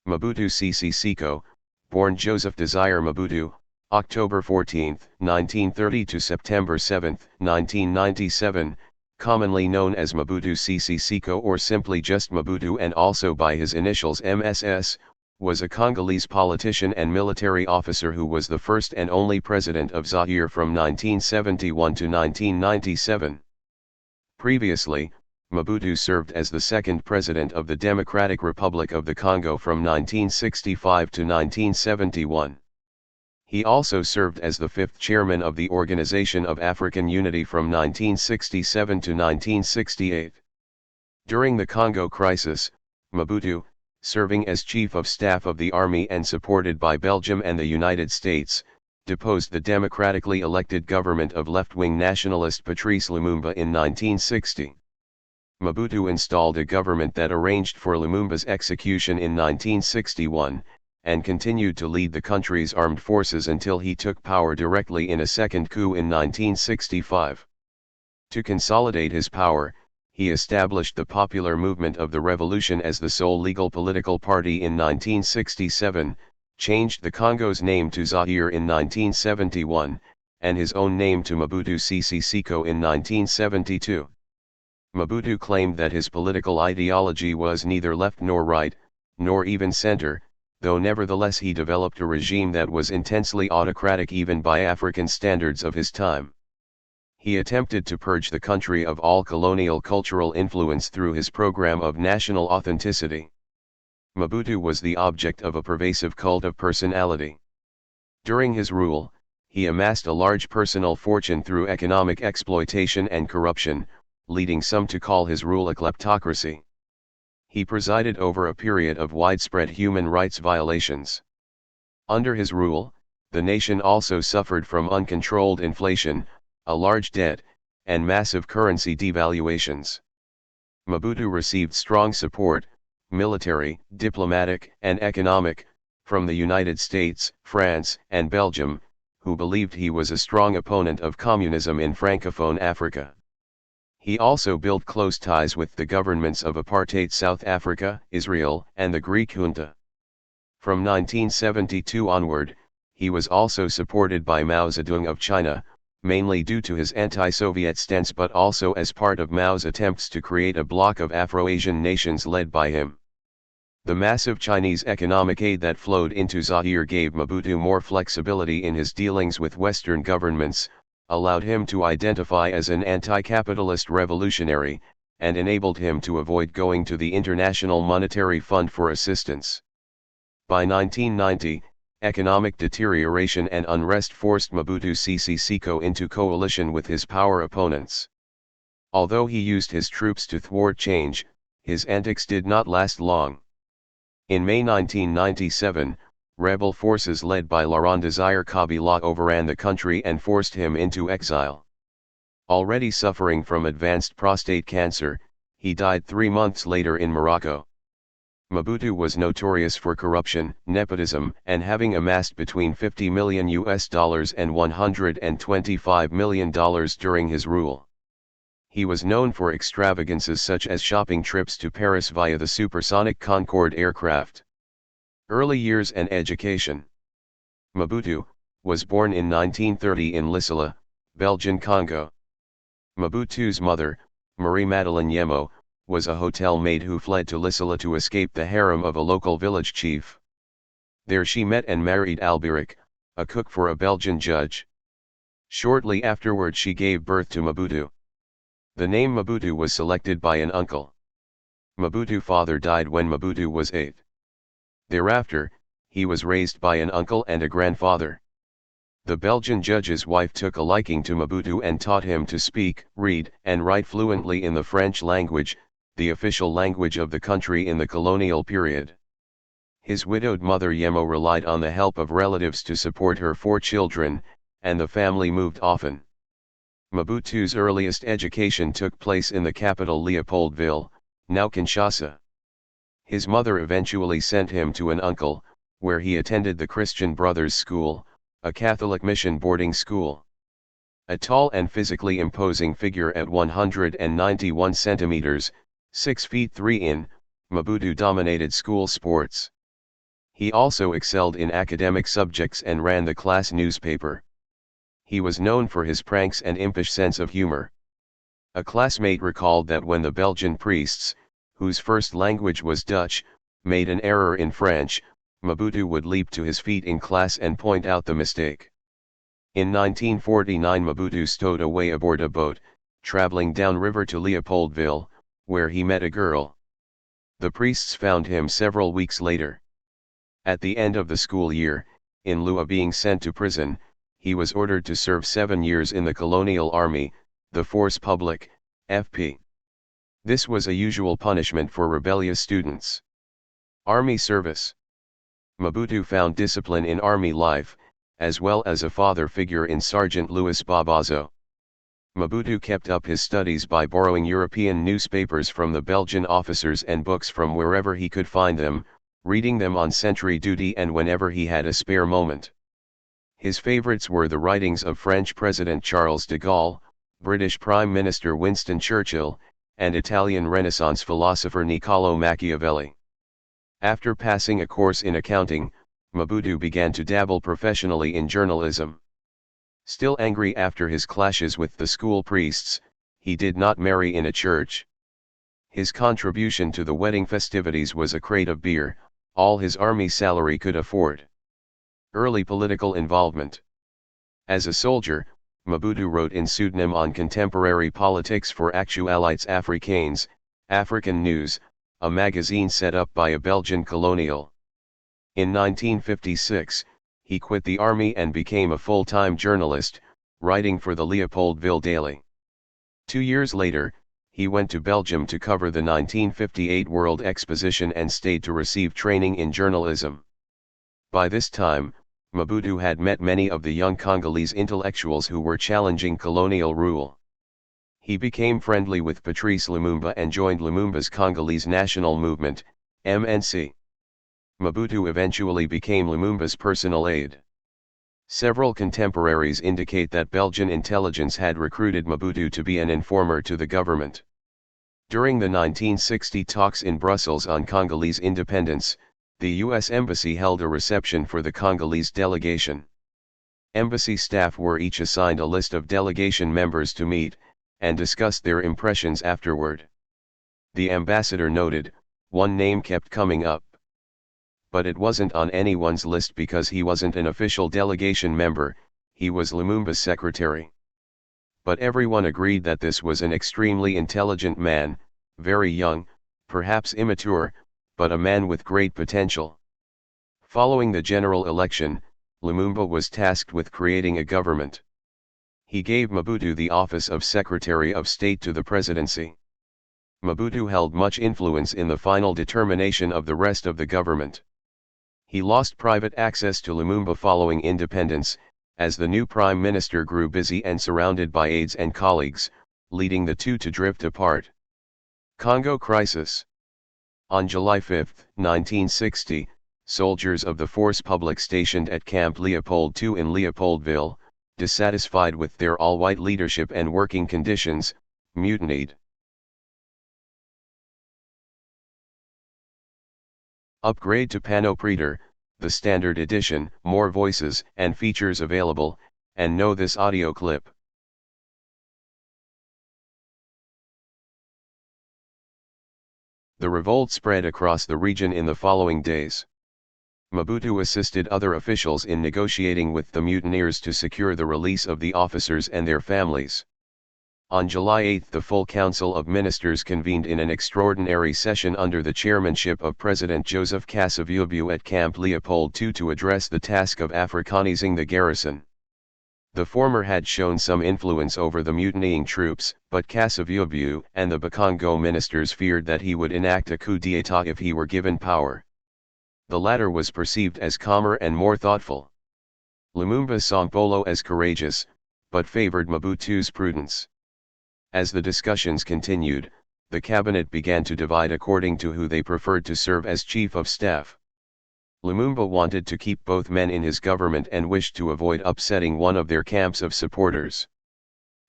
Mobutu Sese Seko, born Joseph Desire Mobutu, October 14, 1930 to September 7, 1997, commonly known as Mobutu Sese Seko or simply just Mobutu and also by his initials MSS, was a Congolese politician and military officer who was the first and only president of Zaire from 1971 to 1997. Previously, Mobutu served as the second president of the Democratic Republic of the Congo from 1965 to 1971. He also served as the fifth chairman of the Organization of African Unity from 1967 to 1968. During the Congo crisis, Mobutu, serving as chief of staff of the army and supported by Belgium and the United States, deposed the democratically elected government of left-wing nationalist Patrice Lumumba in 1960. Mobutu installed a government that arranged for Lumumba's execution in 1961, and continued to lead the country's armed forces until he took power directly in a second coup in 1965. To consolidate his power, he established the Popular Movement of the Revolution as the sole legal political party in 1967, changed the Congo's name to Zaire in 1971, and his own name to Mobutu Sese Seko in 1972. Mobutu claimed that his political ideology was neither left nor right, nor even center, though nevertheless he developed a regime that was intensely autocratic even by African standards of his time. He attempted to purge the country of all colonial cultural influence through his program of national authenticity. Mobutu was the object of a pervasive cult of personality. During his rule, he amassed a large personal fortune through economic exploitation and corruption, leading some to call his rule a kleptocracy. He presided over a period of widespread human rights violations. Under his rule, the nation also suffered from uncontrolled inflation, a large debt, and massive currency devaluations. Mobutu received strong support, military, diplomatic, and economic, from the United States, France, and Belgium, who believed he was a strong opponent of communism in Francophone Africa. He also built close ties with the governments of apartheid South Africa, Israel, and the Greek junta. From 1972 onward, he was also supported by Mao Zedong of China, mainly due to his anti-Soviet stance but also as part of Mao's attempts to create a bloc of Afro-Asian nations led by him. The massive Chinese economic aid that flowed into Zaire gave Mobutu more flexibility in his dealings with Western governments, allowed him to identify as an anti-capitalist revolutionary, and enabled him to avoid going to the International Monetary Fund for assistance. By 1990, economic deterioration and unrest forced Mobutu Sese Seko into coalition with his power opponents. Although he used his troops to thwart change, his antics did not last long. In May 1997, rebel forces led by Laurent Desire Kabila overran the country and forced him into exile. Already suffering from advanced prostate cancer, he died 3 months later in Morocco. Mobutu was notorious for corruption, nepotism, and having amassed between $50 million and $125 million during his rule. He was known for extravagances such as shopping trips to Paris via the supersonic Concorde aircraft. Early years and education. Mobutu was born in 1930 in Lisala, Belgian Congo. Mobutu's mother, Marie-Madeleine Yemo, was a hotel maid who fled to Lisala to escape the harem of a local village chief. There she met and married Alberic, a cook for a Belgian judge. Shortly afterward she gave birth to Mobutu. The name Mobutu was selected by an uncle. Mobutu's father died when Mobutu was 8. Thereafter, he was raised by an uncle and a grandfather. The Belgian judge's wife took a liking to Mobutu and taught him to speak, read, and write fluently in the French language, the official language of the country in the colonial period. His widowed mother Yemo relied on the help of relatives to support her 4 children, and the family moved often. Mobutu's earliest education took place in the capital Leopoldville, now Kinshasa. His mother eventually sent him to an uncle, where he attended the Christian Brothers School, a Catholic mission boarding school. A tall and physically imposing figure at 191 centimeters, 6 feet 3 in, Mobutu dominated school sports. He also excelled in academic subjects and ran the class newspaper. He was known for his pranks and impish sense of humor. A classmate recalled that when the Belgian priests, whose first language was Dutch, made an error in French, Mobutu would leap to his feet in class and point out the mistake. In 1949 Mobutu stowed away aboard a boat, traveling downriver to Leopoldville, where he met a girl. The priests found him several weeks later. At the end of the school year, in lieu of being sent to prison, he was ordered to serve 7 years in the colonial army, the Force Publique, FP. This was a usual punishment for rebellious students. Army service. Mobutu found discipline in army life, as well as a father figure in Sergeant Louis Bobozo. Mobutu kept up his studies by borrowing European newspapers from the Belgian officers and books from wherever he could find them, reading them on sentry duty and whenever he had a spare moment. His favorites were the writings of French President Charles de Gaulle, British Prime Minister Winston Churchill, and Italian Renaissance philosopher Niccolò Machiavelli. After passing a course in accounting, Mobutu began to dabble professionally in journalism. Still angry after his clashes with the school priests, he did not marry in a church. His contribution to the wedding festivities was a crate of beer, all his army salary could afford. Early political involvement. As a soldier, Mobutu wrote in pseudonym on contemporary politics for Actualités Africaines, African News, a magazine set up by a Belgian colonial. In 1956, he quit the army and became a full-time journalist, writing for the Leopoldville Daily. 2 years later, he went to Belgium to cover the 1958 World Exposition and stayed to receive training in journalism. By this time, Mobutu had met many of the young Congolese intellectuals who were challenging colonial rule. He became friendly with Patrice Lumumba and joined Lumumba's Congolese National Movement, MNC. Mobutu eventually became Lumumba's personal aide. Several contemporaries indicate that Belgian intelligence had recruited Mobutu to be an informer to the government. During the 1960 talks in Brussels on Congolese independence, the U.S. Embassy held a reception for the Congolese delegation. Embassy staff were each assigned a list of delegation members to meet, and discuss their impressions afterward. The ambassador noted, one name kept coming up. But it wasn't on anyone's list because he wasn't an official delegation member, he was Lumumba's secretary. But everyone agreed that this was an extremely intelligent man, very young, perhaps immature, but a man with great potential. Following the general election, Lumumba was tasked with creating a government. He gave Mobutu the office of Secretary of State to the presidency. Mobutu held much influence in the final determination of the rest of the government. He lost private access to Lumumba following independence, as the new prime minister grew busy and surrounded by aides and colleagues, leading the two to drift apart. Congo crisis. On July 5, 1960, soldiers of the Force Publique stationed at Camp Leopold II in Leopoldville, dissatisfied with their all-white leadership and working conditions, mutinied. Upgrade to Panopreader, the standard edition, more voices and features available, and know this audio clip. The revolt spread across the region in the following days. Mobutu assisted other officials in negotiating with the mutineers to secure the release of the officers and their families. On July 8 the full Council of Ministers convened in an extraordinary session under the chairmanship of President Joseph Kasavubu at Camp Leopold II to address the task of Africanizing the garrison. The former had shown some influence over the mutinying troops, but Kasavubu and the Bakongo ministers feared that he would enact a coup d'état if he were given power. The latter was perceived as calmer and more thoughtful. Lumumba saw Mpolo as courageous, but favored Mobutu's prudence. As the discussions continued, the cabinet began to divide according to who they preferred to serve as chief of staff. Lumumba wanted to keep both men in his government and wished to avoid upsetting one of their camps of supporters.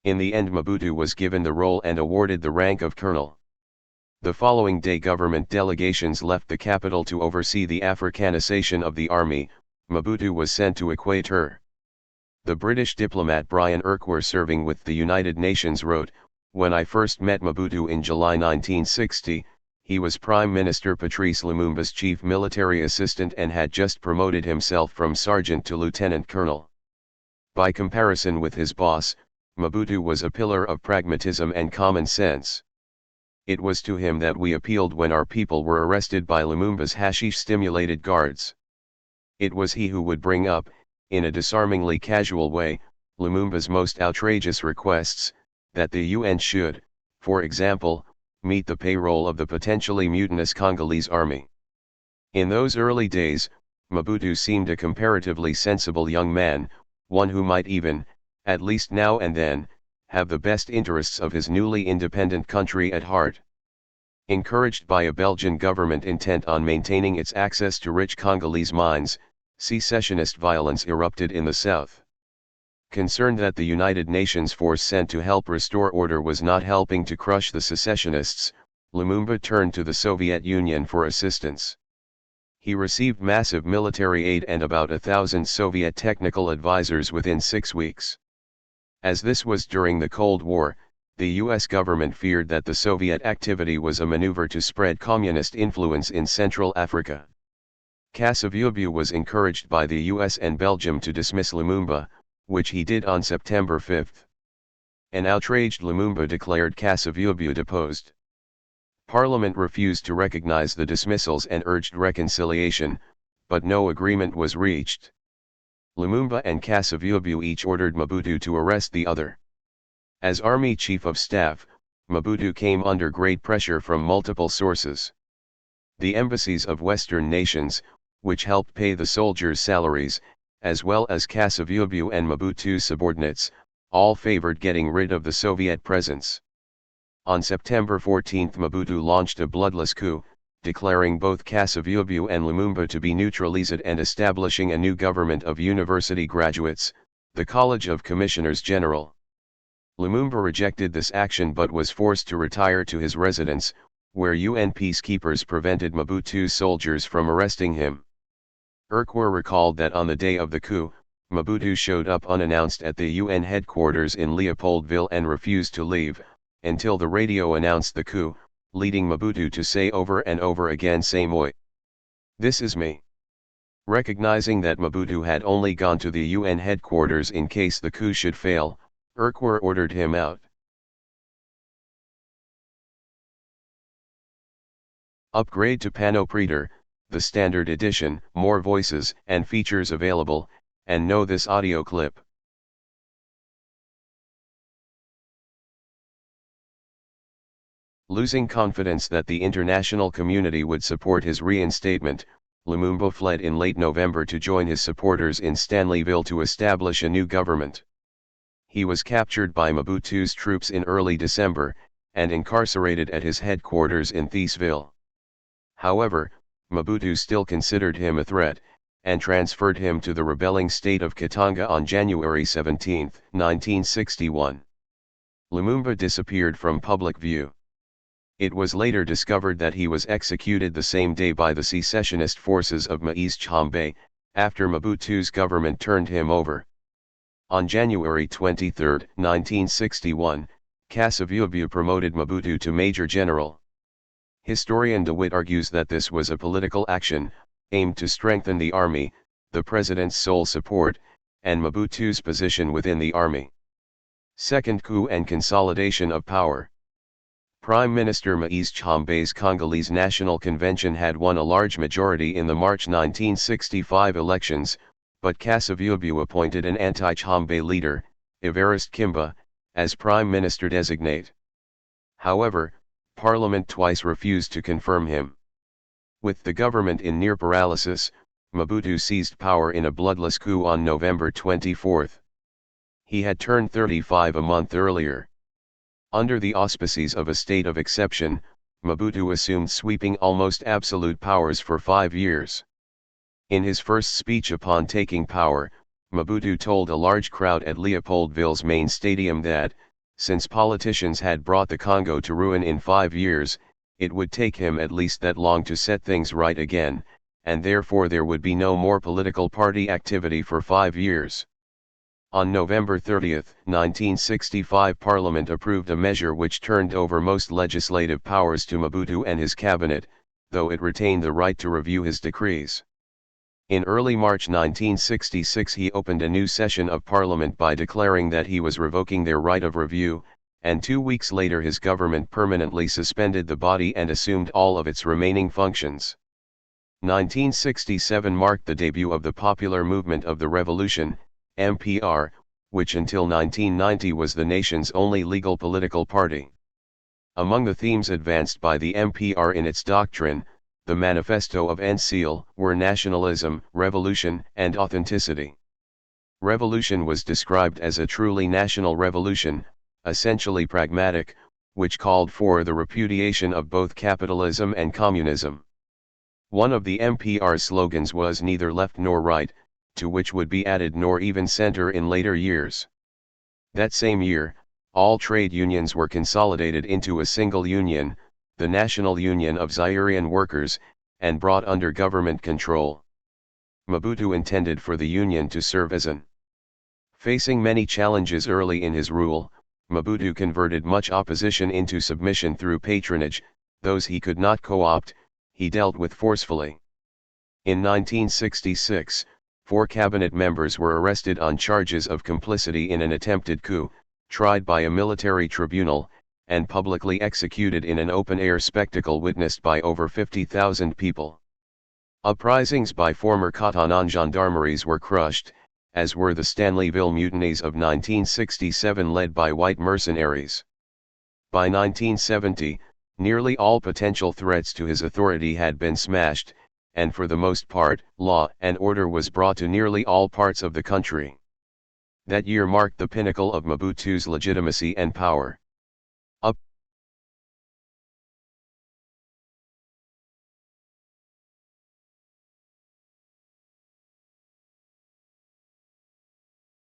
In the end Mobutu was given the role and awarded the rank of colonel. The following day government delegations left the capital to oversee the Africanization of the army. Mobutu was sent to Equateur. The British diplomat Brian Urquhart, serving with the United Nations, wrote, "When I first met Mobutu in July 1960, he was Prime Minister Patrice Lumumba's chief military assistant and had just promoted himself from sergeant to lieutenant colonel. By comparison with his boss, Mobutu was a pillar of pragmatism and common sense. It was to him that we appealed when our people were arrested by Lumumba's hashish-stimulated guards. It was he who would bring up, in a disarmingly casual way, Lumumba's most outrageous requests, that the UN should, for example, meet the payroll of the potentially mutinous Congolese army." In those early days, Mobutu seemed a comparatively sensible young man, one who might even, at least now and then, have the best interests of his newly independent country at heart. Encouraged by a Belgian government intent on maintaining its access to rich Congolese mines, secessionist violence erupted in the south. Concerned that the United Nations force sent to help restore order was not helping to crush the secessionists, Lumumba turned to the Soviet Union for assistance. He received massive military aid and about 1,000 Soviet technical advisors within 6 weeks. As this was during the Cold War, the US government feared that the Soviet activity was a maneuver to spread communist influence in Central Africa. Kasavubu was encouraged by the US and Belgium to dismiss Lumumba, which he did on September 5. An outraged Lumumba declared Kasavubu deposed. Parliament refused to recognize the dismissals and urged reconciliation, but no agreement was reached. Lumumba and Kasavubu each ordered Mobutu to arrest the other. As Army Chief of Staff, Mobutu came under great pressure from multiple sources. The embassies of Western nations, which helped pay the soldiers' salaries, as well as Kasavubu and Mobutu's subordinates, all favored getting rid of the Soviet presence. On September 14 Mobutu launched a bloodless coup, declaring both Kasavubu and Lumumba to be neutralized and establishing a new government of university graduates, the College of Commissioners General. Lumumba rejected this action but was forced to retire to his residence, where UN peacekeepers prevented Mobutu's soldiers from arresting him. Urquhart recalled that on the day of the coup, Mobutu showed up unannounced at the UN headquarters in Leopoldville and refused to leave, until the radio announced the coup, leading Mobutu to say over and over again, "C'est moi. This is me." Recognizing that Mobutu had only gone to the UN headquarters in case the coup should fail, Urquhart ordered him out. Upgrade to Panopreader, the standard edition, more voices and features available, and know this audio clip. Losing confidence that the international community would support his reinstatement, Lumumba fled in late November to join his supporters in Stanleyville to establish a new government. He was captured by Mobutu's troops in early December, and incarcerated at his headquarters in Thiesville. However, Mobutu still considered him a threat, and transferred him to the rebelling state of Katanga on January 17, 1961. Lumumba disappeared from public view. It was later discovered that he was executed the same day by the secessionist forces of Moise Tshombe, after Mobutu's government turned him over. On January 23, 1961, Kasavubu promoted Mobutu to Major General. Historian DeWitt argues that this was a political action, aimed to strengthen the army, the president's sole support, and Mobutu's position within the army. Second coup and consolidation of power. Prime Minister Moise Tshombe's Congolese National Convention had won a large majority in the March 1965 elections, but Kasavubu appointed an anti-Tshombe leader, Evariste Kimba, as Prime Minister designate. However, Parliament twice refused to confirm him. With the government in near paralysis, Mobutu seized power in a bloodless coup on November 24. He had turned 35 a month earlier. Under the auspices of a state of exception, Mobutu assumed sweeping almost absolute powers for 5 years. In his first speech upon taking power, Mobutu told a large crowd at Leopoldville's main stadium that, since politicians had brought the Congo to ruin in 5 years, it would take him at least that long to set things right again, and therefore there would be no more political party activity for 5 years. On November 30, 1965, Parliament approved a measure which turned over most legislative powers to Mobutu and his cabinet, though it retained the right to review his decrees. In early March 1966 he opened a new session of Parliament by declaring that he was revoking their right of review, and 2 weeks later his government permanently suspended the body and assumed all of its remaining functions. 1967 marked the debut of the Popular Movement of the Revolution, MPR, which until 1990 was the nation's only legal political party. Among the themes advanced by the MPR in its doctrine, the manifesto of NCL, were nationalism, revolution, and authenticity. Revolution was described as a truly national revolution, essentially pragmatic, which called for the repudiation of both capitalism and communism. One of the MPR's slogans was neither left nor right, to which would be added nor even center in later years. That same year, all trade unions were consolidated into a single union, the National Union of Zairean Workers, and brought under government control. Mobutu intended for the union to serve as an. Facing many challenges early in his rule, Mobutu converted much opposition into submission through patronage. Those he could not co-opt, he dealt with forcefully. In 1966, 4 cabinet members were arrested on charges of complicity in an attempted coup, tried by a military tribunal, and publicly executed in an open-air spectacle witnessed by over 50,000 people. Uprisings by former Cotonou gendarmeries were crushed, as were the Stanleyville mutinies of 1967 led by white mercenaries. By 1970, nearly all potential threats to his authority had been smashed, and for the most part, law and order was brought to nearly all parts of the country. That year marked the pinnacle of Mobutu's legitimacy and power.